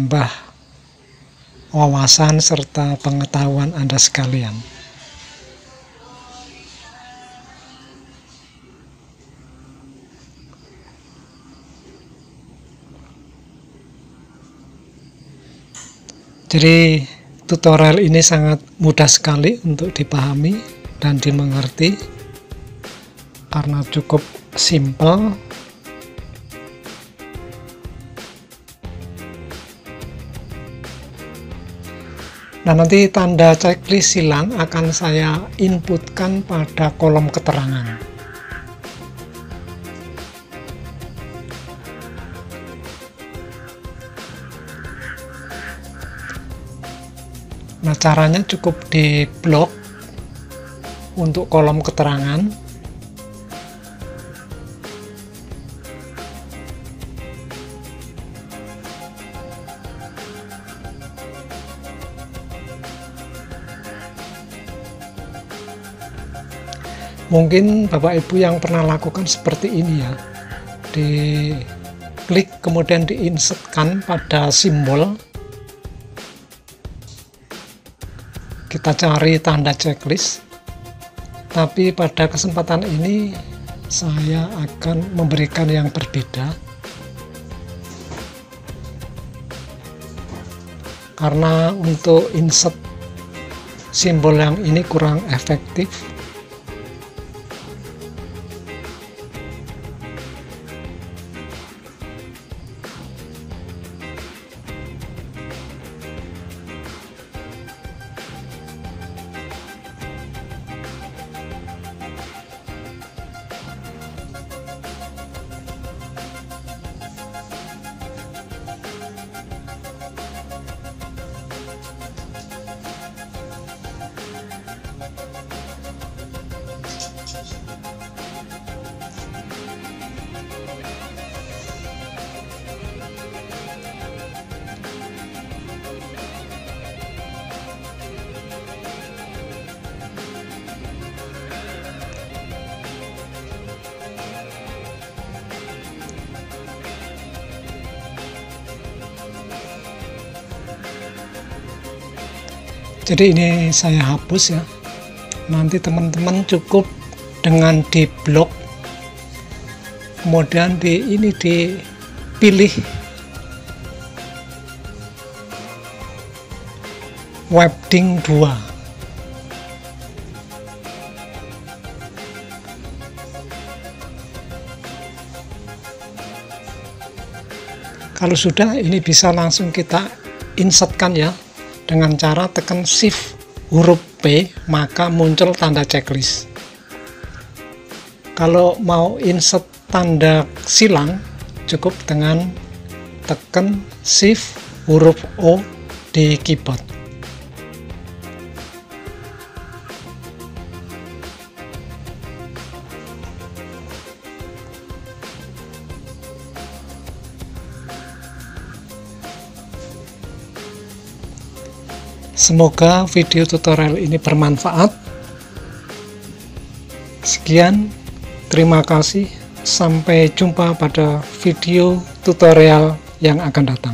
menambah wawasan serta pengetahuan Anda sekalian. Jadi tutorial ini sangat mudah sekali untuk dipahami dan dimengerti karena cukup simpel. Nah, nanti tanda checklist silang akan saya inputkan pada kolom keterangan. Nah, caranya cukup di blok untuk kolom keterangan. Mungkin Bapak Ibu yang pernah lakukan seperti ini ya. Diklik kemudian diinsertkan pada simbol. Kita cari tanda checklist, tapi pada kesempatan ini saya akan memberikan yang berbeda karena untuk insert simbol yang ini kurang efektif. Jadi ini saya hapus ya. Nanti teman-teman cukup dengan di blok, kemudian ini dipilih Webding 2. Kalau sudah, ini bisa langsung kita insertkan ya. Dengan cara tekan shift huruf P, maka muncul tanda checklist. Kalau mau insert tanda silang, cukup dengan tekan shift huruf O di keyboard. Semoga video tutorial ini bermanfaat. Sekian, terima kasih. Sampai jumpa pada video tutorial yang akan datang.